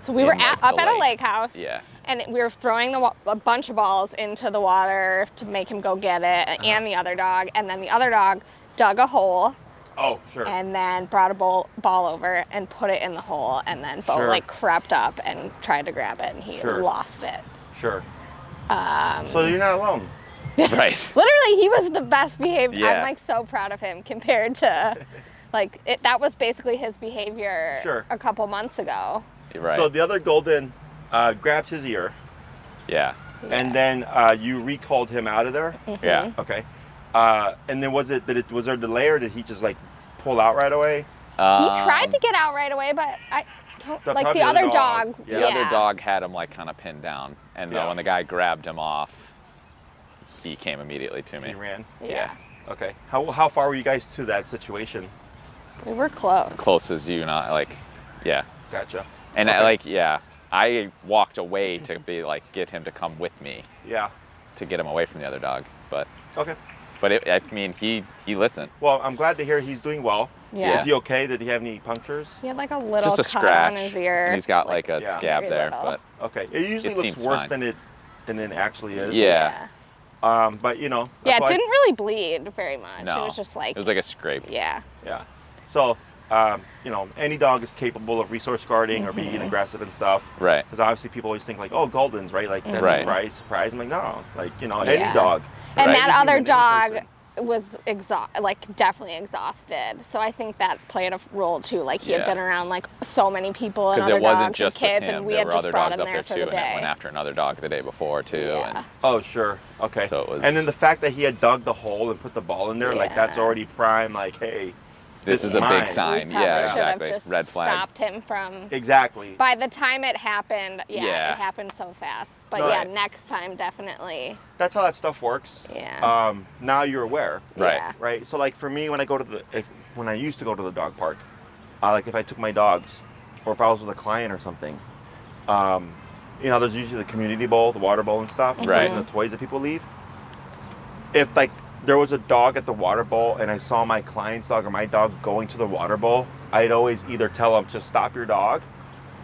So we were like, up at a lake house. Yeah. And we were throwing a bunch of balls into the water to make him go get it, and the other dog. And then the other dog dug a hole. Oh, sure. And then brought a ball over and put it in the hole. And then Bo like crept up and tried to grab it, and he lost it. Sure. So you're not alone. Right. Literally, he was the best behaved. Yeah. I'm like so proud of him compared to, like, that was basically his behavior a couple months ago. Right. So the other golden grabs his ear. Yeah. And then you recalled him out of there. Mm-hmm. Yeah. Okay. And then was there a delay, or did he just like pull out right away? He tried to get out right away, but I don't like the other dog. Yeah. The other dog had him like kind of pinned down, and then when the guy grabbed him off, he came immediately to me. He ran. Yeah. Okay. How far were you guys to that situation? We were close. Close as you, not like, yeah. Gotcha. And I walked away to be like, get him to come with me. Yeah. To get him away from the other dog, but. Okay. But I mean, he listened. Well, I'm glad to hear he's doing well. Yeah. Is he okay? Did he have any punctures? He had like a little just a cut scratch on his ear. And he's got like a scab there, little. but. Okay. It usually looks worse than it actually is. Yeah. But you know. Yeah, it didn't really bleed very much. No. It was just like. It was like a scrape. Yeah. Yeah. So, you know, any dog is capable of resource guarding or being aggressive and stuff. Right. Because obviously people always think like, oh, Goldens, right? Like that's surprise. I'm like, no, like, you know, any dog. And right? that other dog was definitely exhausted. So I think that played a role too. Like he had been around like so many people and other dogs and kids, and we had just brought him there for the day. And it went after another dog the day before too. Yeah. And oh, sure. Okay. So it was. And then the fact that he had dug the hole and put the ball in there, like that's already prime. Like, hey, this is a big sign. Yeah, exactly. Just red flag. Stopped him from. Exactly. By the time it happened, it happened so fast. But next time definitely. That's how that stuff works. Yeah. Now you're aware. Right. Yeah. Right. So like for me, when I used to go to the dog park, like if I took my dogs, or if I was with a client or something, you know, there's usually the community bowl, the water bowl and stuff, right? And the toys that people leave. If like there was a dog at the water bowl and I saw my client's dog or my dog going to the water bowl, I'd always either tell them to stop your dog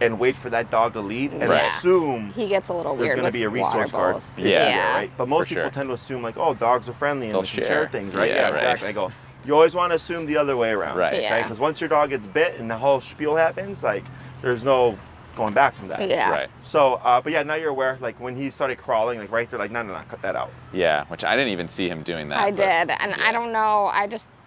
and wait for that dog to leave and assume he gets a little weird. There's going to be a resource guard. Yeah. Right. But most people tend to assume like, oh, dogs are friendly and they'll they can share things, right? Yeah, exactly. I go, you always want to assume the other way around, right? Okay? Because once your dog gets bit and the whole spiel happens, like there's no going back from that. Yeah. Right. So, but yeah, now you're aware. Like when he started crawling, like right there, like no, cut that out. Yeah, which I didn't even see him doing that. I did, and I don't know.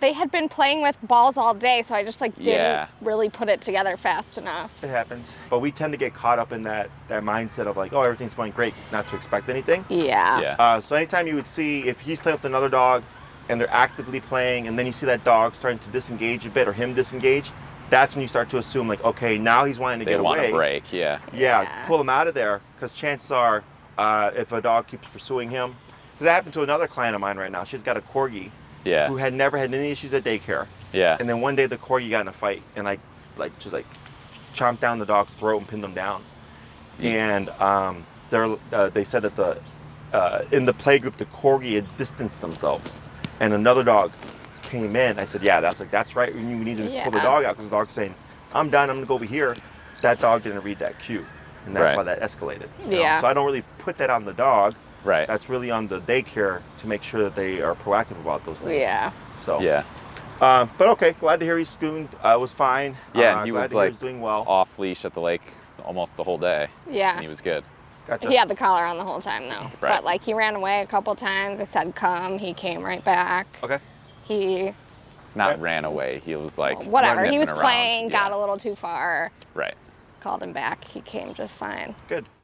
They had been playing with balls all day, so I just like didn't really put it together fast enough. It happens, but we tend to get caught up in that mindset of like, oh, everything's going great, not to expect anything. Yeah. Yeah. So anytime you would see if he's playing with another dog, and they're actively playing, and then you see that dog starting to disengage a bit or him disengage, that's when you start to assume like, okay, now he's wanting to get away. They want to break, Yeah, pull him out of there, because chances are, if a dog keeps pursuing him, because that happened to another client of mine right now. She's got a corgi, who had never had any issues at daycare. Yeah. And then one day the corgi got in a fight and just chomped down the dog's throat and pinned him down. And they said that in the play group the corgi had distanced themselves, and another dog came in. I said, that's right. We need to pull the dog out, because the dog's saying, I'm done, I'm gonna go over here. That dog didn't read that cue, and that's why that escalated. You know? So I don't really put that on the dog. Right. That's really on the daycare to make sure that they are proactive about those things. Yeah. So. Yeah. But okay, glad to hear he's doing. Was fine. Yeah, he glad was to hear he's doing well. Off leash at the lake almost the whole day. Yeah. And he was good. Gotcha. He had the collar on the whole time though. Right. But like he ran away a couple times. I said come, he came right back. Okay. He ran away. He was like whatever. He was around. playing, got a little too far. Right. Called him back. He came just fine. Good.